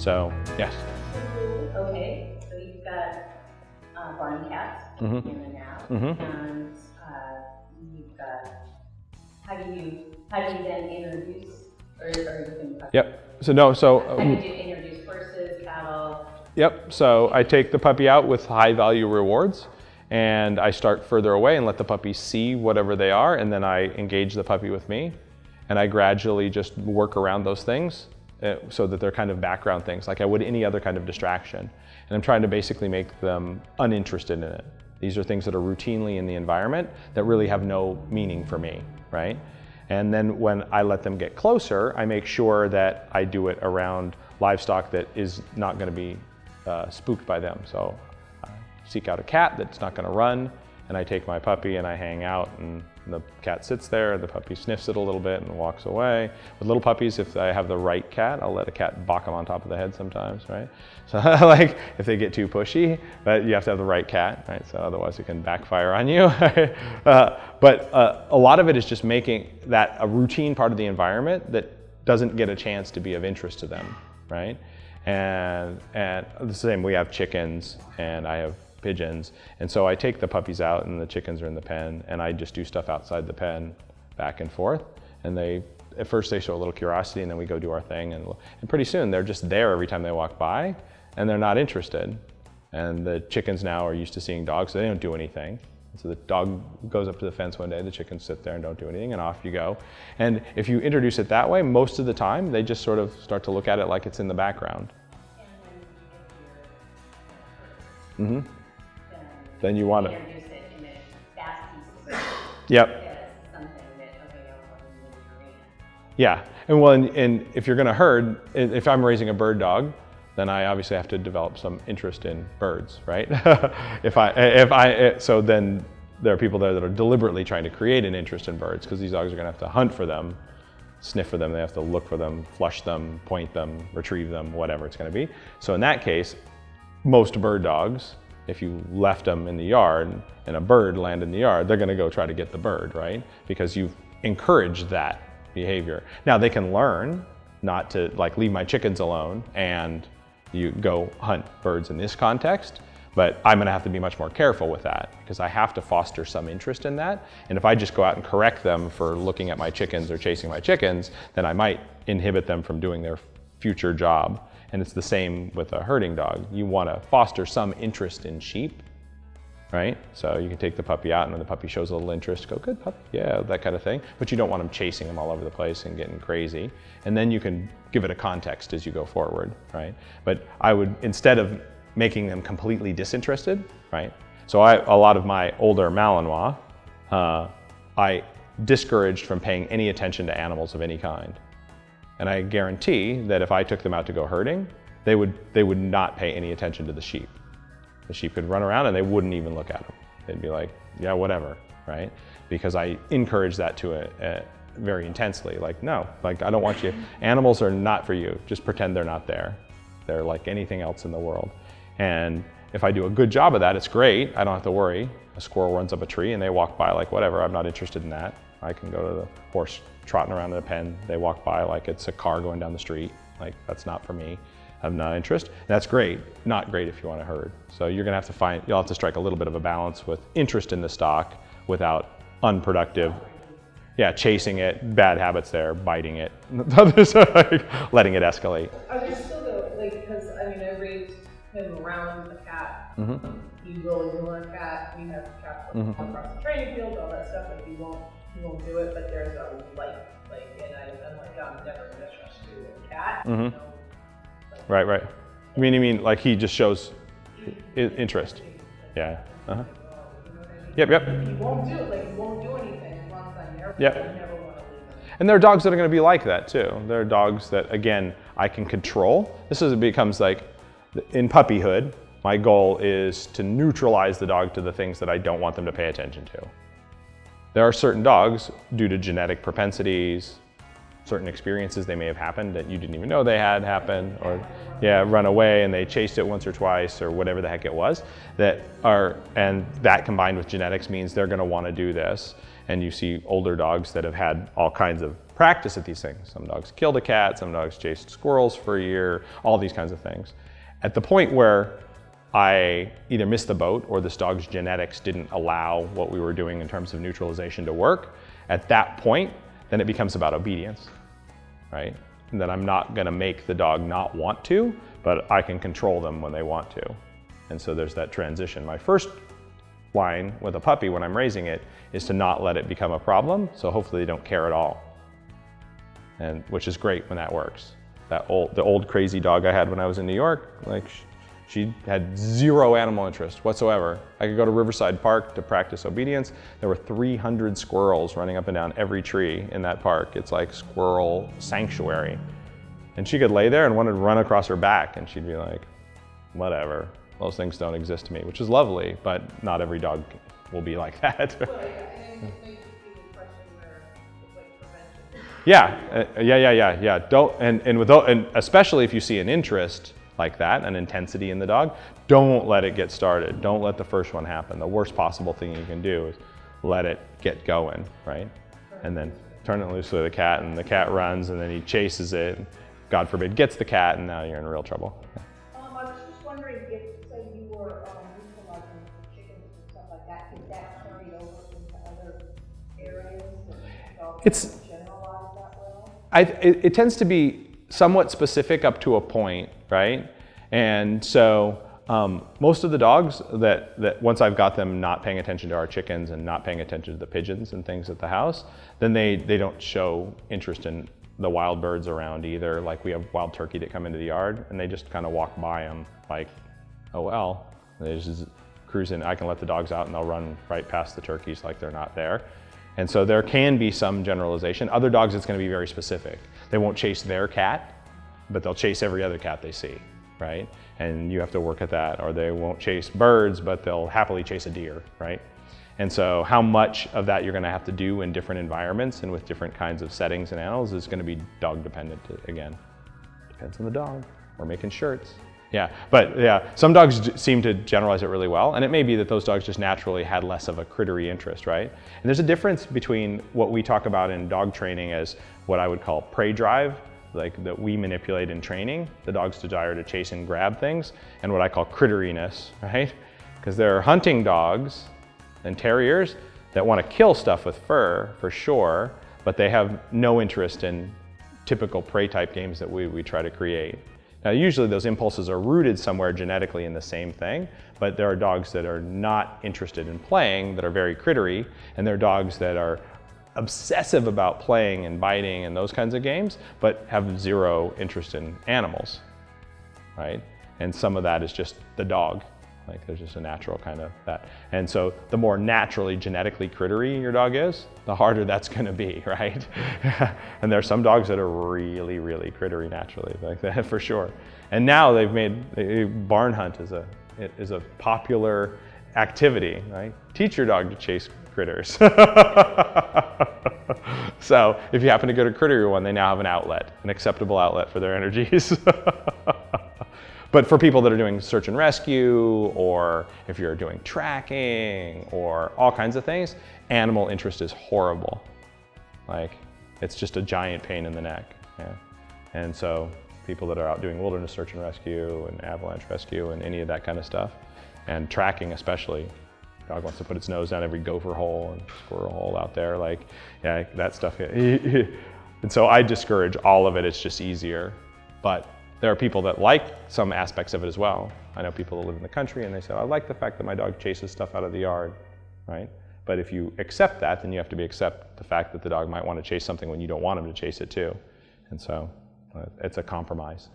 So, yes. Okay, so you've got barn cats in the now, and you've got, how do you then introduce, or you can Yep. So no, so how do you introduce horses, cattle? Yep. So I take the puppy out with high value rewards, and I start further away and let the puppy see whatever they are, and then I engage the puppy with me, and I gradually just work around those things so that they're kind of background things, like I would any other kind of distraction. And I'm trying to basically make them uninterested in it. These are things that are routinely in the environment that really have no meaning for me, right? And then when I let them get closer, I make sure that I do it around livestock that is not going to be spooked by them. So I seek out a cat that's not going to run, and I take my puppy and I hang out, and the cat sits there, the puppy sniffs it a little bit and walks away. With little puppies, if I have the right cat, I'll let a cat bonk them on top of the head sometimes, right? So like if they get too pushy, but you have to have the right cat, right? So otherwise it can backfire on you. But a lot of it is just making that a routine part of the environment that doesn't get a chance to be of interest to them, right? And the same, we have chickens and I have pigeons, and so I take the puppies out and the chickens are in the pen, and I just do stuff outside the pen back and forth, and at first they show a little curiosity, and then we go do our thing, and pretty soon they're just there every time they walk by, and they're not interested. And the chickens now are used to seeing dogs, so they don't do anything. So the dog goes up to the fence one day, the chickens sit there and don't do anything, and off you go. And if you introduce it that way, most of the time they just sort of start to look at it like it's in the background. Then you want to introduce it in a fast piece of Yep. something that, okay, I want to live in. Yeah, and well, and if you're going to herd, if I'm raising a bird dog, then I obviously have to develop some interest in birds, right? So then there are people there that are deliberately trying to create an interest in birds, because these dogs are going to have to hunt for them, sniff for them, they have to look for them, flush them, point them, retrieve them, whatever it's going to be. So in that case, most bird dogs, if you left them in the yard and a bird landed in the yard, they're going to go try to get the bird, right? Because you've encouraged that behavior. Now they can learn not to like leave my chickens alone and you go hunt birds in this context, but I'm going to have to be much more careful with that because I have to foster some interest in that. And if I just go out and correct them for looking at my chickens or chasing my chickens, then I might inhibit them from doing their future job. And it's the same with a herding dog. You want to foster some interest in sheep, right? So you can take the puppy out, and when the puppy shows a little interest, go, good puppy, yeah, that kind of thing. But you don't want them chasing them all over the place and getting crazy. And then you can give it a context as you go forward, right? But I would, instead of making them completely disinterested, right? So a lot of my older Malinois, I discouraged from paying any attention to animals of any kind. And I guarantee that if I took them out to go herding, they would not pay any attention to the sheep. The sheep could run around and they wouldn't even look at them. They'd be like, yeah, whatever, right? Because I encourage that to very intensely. Like, no, like I don't want you, animals are not for you. Just pretend they're not there. They're like anything else in the world. And if I do a good job of that, it's great. I don't have to worry. A squirrel runs up a tree and they walk by like, whatever, I'm not interested in that. I can go to the horse trotting around in a pen. They walk by like it's a car going down the street. Like, that's not for me. I have no interest. That's great. Not great if you want to herd. So you're going to have to find, you'll have to strike a little bit of a balance with interest in the stock without unproductive, chasing it, bad habits there, biting it, letting it escalate. I would still go, like, because I mean, I raised him around a cat. He will ignore a cat. We have cats across the training field, all that stuff. Like, he won't do it, but there's a light, and I'm like, I'm never gonna trust you with a cat. You know? Like, Right. You mean like he just shows interest? Yeah. Yep. He won't do it. Like, he won't do anything as long as I'm there. Yep. I never want to leave him. And there are dogs that are going to be like that too. There are dogs that, again, I can control. It becomes like, in puppyhood, my goal is to neutralize the dog to the things that I don't want them to pay attention to. There are certain dogs, due to genetic propensities, certain experiences they may have happened that you didn't even know they had happened, or run away and they chased it once or twice or whatever the heck it was, and that combined with genetics means they're gonna wanna do this. And you see older dogs that have had all kinds of practice at these things. Some dogs killed a cat, some dogs chased squirrels for a year, all these kinds of things. At the point where I either missed the boat or this dog's genetics didn't allow what we were doing in terms of neutralization to work, at that point, then it becomes about obedience, right? And that I'm not gonna make the dog not want to, but I can control them when they want to. And so there's that transition. My first line with a puppy when I'm raising it is to not let it become a problem, so hopefully they don't care at all. And which is great when that works. The old crazy dog I had when I was in New York, like she had zero animal interest whatsoever. I could go to Riverside Park to practice obedience. There were 300 squirrels running up and down every tree in that park. It's like squirrel sanctuary. And she could lay there and wanted to run across her back, and she'd be like, whatever, those things don't exist to me, which is lovely, but not every dog will be like that. Well, yeah, and it may just be the question where it's like prevention. Yeah. Don't, and especially if you see an interest like that, an intensity in the dog, don't let it get started. Don't let the first one happen. The worst possible thing you can do is let it get going, right? And then turn it loose with the cat, and the cat runs, and then he chases it, and God forbid, gets the cat, and now you're in real trouble. I was just wondering if, say, you were neutralizing chickens and stuff like that, could that carry over into other areas that dogs It's- don't generalize that well? It tends to be somewhat specific up to a point, right? And so most of the dogs that once I've got them not paying attention to our chickens and not paying attention to the pigeons and things at the house, then they don't show interest in the wild birds around either. Like we have wild turkey that come into the yard and they just kind of walk by them like, oh well, and they just cruise in. I can let the dogs out and they'll run right past the turkeys like they're not there. And so there can be some generalization. Other dogs, it's going to be very specific. They won't chase their cat, but they'll chase every other cat they see, right? And you have to work at that. Or they won't chase birds, but they'll happily chase a deer, right? And so how much of that you're going to have to do in different environments and with different kinds of settings and animals is going to be dog dependent again. Depends on the dog. We're making shirts. Yeah, but yeah, some dogs seem to generalize it really well, and it may be that those dogs just naturally had less of a crittery interest, right? And there's a difference between what we talk about in dog training as what I would call prey drive, like that we manipulate in training, the dog's desire to chase and grab things, and what I call critteriness, right? Because there are hunting dogs and terriers that want to kill stuff with fur, for sure, but they have no interest in typical prey type games that we try to create. Now, usually those impulses are rooted somewhere genetically in the same thing, but there are dogs that are not interested in playing, that are very crittery, and there are dogs that are obsessive about playing and biting and those kinds of games, but have zero interest in animals, right? And some of that is just the dog. Like there's just a natural kind of that. And so the more naturally genetically crittery your dog is, the harder that's gonna be, right? And there are some dogs that are really, really crittery naturally, like that for sure. And now they've made, barn hunt is a popular activity, right? Teach your dog to chase critters. So if you happen to go to crittery one, they now have an outlet, an acceptable outlet for their energies. But for people that are doing search and rescue, or if you're doing tracking, or all kinds of things, animal interest is horrible. Like, it's just a giant pain in the neck. Yeah. And so people that are out doing wilderness search and rescue, and avalanche rescue, and any of that kind of stuff, and tracking especially, dog wants to put its nose down every gopher hole and squirrel hole out there, like, yeah, that stuff. And so I discourage all of it, it's just easier. But there are people that like some aspects of it as well. I know people that live in the country and they say, I like the fact that my dog chases stuff out of the yard, right? But if you accept that, then you have to accept the fact that the dog might want to chase something when you don't want him to chase it too. And so it's a compromise.